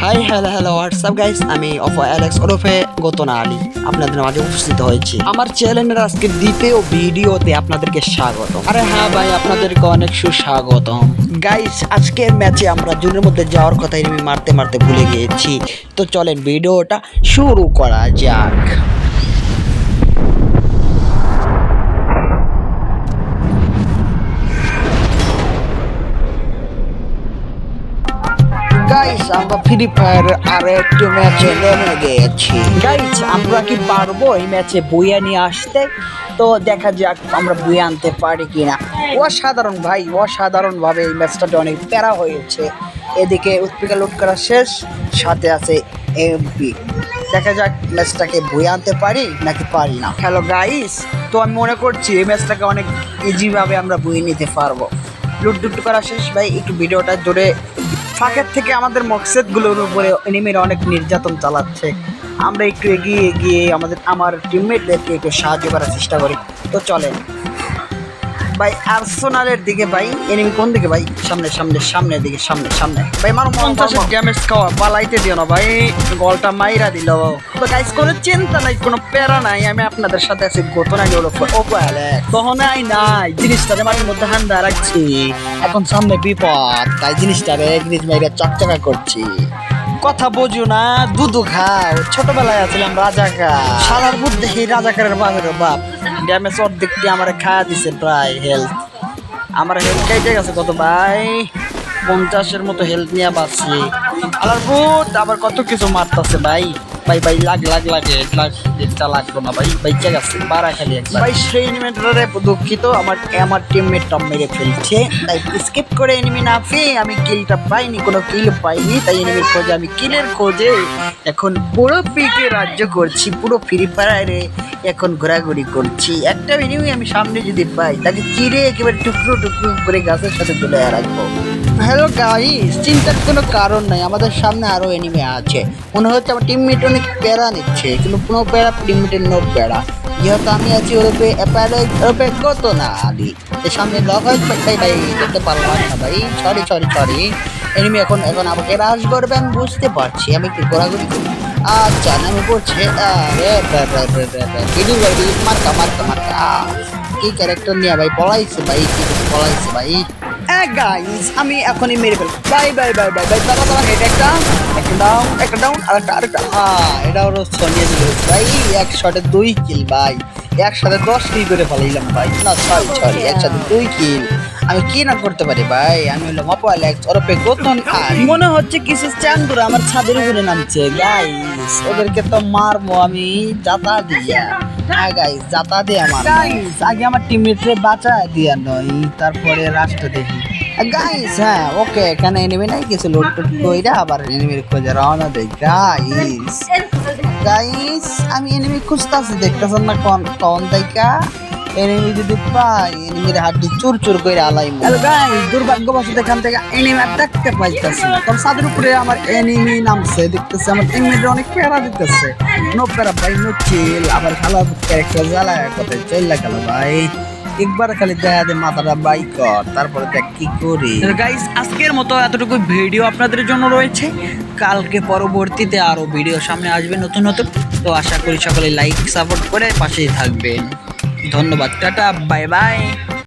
Hi hello hello WhatsApp guys, আমি অফো Alex ওরফে গতনা আলী আপনাদের মাঝে উপস্থিত হয়েছি আমার চ্যানেলের আজকে দ্বিতীয় ভিডিওতে আপনাদেরকে স্বাগত। আরে হ্যাঁ ভাই, আপনাদেরকে অনেক সুস্বাগতম গাইস। আজকের ম্যাচে আমরা জুনের মধ্যে যাওয়ার কথা এনিমি মারতে মারতে ভুলে গিয়েছি, তো চলেন ভিডিওটা শুরু করা যাক। গাইস, আমরা ফ্রি ফায়ার আর একটু ম্যাচে নেমে গেছি। গাইস, আমরা কি পারবো এই ম্যাচে বইয়া নিয়ে আসতে? তো দেখা যাক আমরা বইয়ে আনতে পারি কিনা। অসাধারণ ভাই, অসাধারণ ভাবে এই ম্যাচটাতে অনেক প্যারা হয়েছে। এদিকে উৎপিকা লুট করা শেষ, সাথে আছে এমপি। দেখা যাক ম্যাচটাকে বইয়ে আনতে পারি নাকি পারি না। হ্যালো গাইস, তো আমি মনে করছি এই ম্যাচটাকে অনেক ইজিভাবে আমরা বইয়ে নিতে পারবো। লুট করা শেষ ভাই, একটু ভিডিওটা জোরে। ফাঁকের থেকে আমাদের মকসেদগুলোর উপরে এনিমিরা অনেক নির্যাতন চালাচ্ছে। আমরা একটু এগিয়ে এগিয়ে আমার টিমমেটদেরকে একটু সাহায্য করার চেষ্টা করি। তো চলেন ভাই আর্সেনালের দিকে। ভাই এনিমি কোন দিকে ভাই? সামনে সামনে সামনের দিকে, সামনে সামনে ভাই। মারো 50 ড্যামেজ খাওয়া, পালাইতে দিও না ভাই, গলটা মাইরা দিল। তো গাইস, কোনো চিন্তা নাই, কোনো প্যারা নাই, আমি আপনাদের সাথে আছি। গতনা হলো তখনই নাই জিনিসটারে মাটির মধ্যে হান্দা রাখছি। এখন সামনে বিপদ, তাই জিনিসটারে জিনিস মাইরা চকচকা করছি। কথা বোঝো না, দুধু খাও। ছোটবেলায় আছিলাম রাজাকার, সারার মধ্যে এই রাজাকারের বাপের বাপ। ড্যামেজ অর্ধেকটি আমার খাওয়া দিছে প্রায়। হেলথ আমার হেলথ কেটে গেছে কত ভাই, 50-এর মতো হেলথ নিয়ে বাঁচছি। আলার ভূত আবার কত কিছু মারতেছে ভাই। ভাই ভাই লাগে এটা লাগতো না ভাই, বাইচা গেছে বাড়া খালি একবার। ভাই সেই এনিমিটারে দুঃখিত, আমার টিমমেটটা মেরে ফেলছে, তাই স্কিপ করে এনিমি না পেয়ে আমি কিলটা পাইনি, কোনো কিল পাইনি। তাই এনিমির খোঁজে, আমি কিলের খোঁজে এখন পুরো পিকে রাজ্য করছি, পুরো ফ্রি ফায়ারে এখন ঘোরাঘুরি করছি। একটা এনিমি আমি সামনে যদি পাই, তাকে চিরে একেবারে টুকরো টুকরো করে গাছের সাথে তুলে রাখবো। হ্যালো গাইস, চিন্তার কোনো কারণ নাই, আমাদের সামনে আরো এনিমি আছে। মনে হচ্ছে আমার টিমমেট অনেক প্যারা নিচ্ছে, কিন্তু কোনো প্যারা টিমমেটের নো প্যারা। যেহেতু আমি আছি ওরপে কত না আলি, এর সামনে লক হয়ে ভাই দেখতে পারলাম না ভাই। সরি এনিমি এখন আমাকে রাশ করবে, আমি বুঝতে পারছি। আমি একটু ঘোরাঘুরি করি। আচ্ছা নামে পড়ছে। মার্কা কি ক্যারেক্টার নিয়ে ভাই পলাইছে ভাই, কি পলাইছে ভাই। গাইস, আমি এখনই মেরে ফেলব। বাই দাঁড়া একটা ডাউন আরেকটা। এটা ওর সনিয়ে দিল ভাই। এক শটে 2 কিল ভাই, একসাথে 10 কিল করে ফেলাইলাম ভাই। না সরি একসাথে 2 কিল। আমি কি না করতে পারি ভাই? আমি হলো অফো অ্যালেক্স ওরফে গতন আলী। মনে হচ্ছে কিছু চান্দুরা আমার ছাদের উপরে নামছে। গাইস, ওদেরকে তো মারবো আমি জাতা দিয়া। হ্যাঁ গাইস, জাতা দিয়ে আমার। গাইস, আগে আমার টিমমেটরে বাঁচা দিয়া নয়, তারপরে রাস্তা দেখি। গাইস হ্যাঁ ওকে, এখানে এনিমি নাই, কিছু লুট কইরা আবার এনিমির খোঁজে রওনা দেই। গাইস আমি এনিমি খুঁজতাছি, দেখতেছেন না কোন দেখা এনিমি যদি পাই, এনিমির হাড্ডি চুর করে আলাই। হ্যালো গাইস, দুর্ভাগ্যবশত এখান থেকে এনিমি দেখতে পাইতাছি না, কারণ ছাদের উপরে আমার এনিমি নামছে। দেখতেছে আমার টিমমেট অনেক প্যারা দিতেছে। নো প্যারা ভাই, নো চিল। আবার খেলা ক্যারেক্টার জ্বালায় কোথায় চইলা গেল ভাই। একবার খালি দেখা দে মাথাটা বাই কর, তারপরে দেখ কি করি। গাইস, আজকের মতো এতটুকু ভিডিও আপনাদের জন্য রয়েছে। কালকে পরবর্তীতে আরো ভিডিও সামনে আসবে নতুন। তো আশা করি সকলে লাইক সাপোর্ট করে পাশেই থাকবেন। ধন্যবাদ, টাটা, বাই বাই।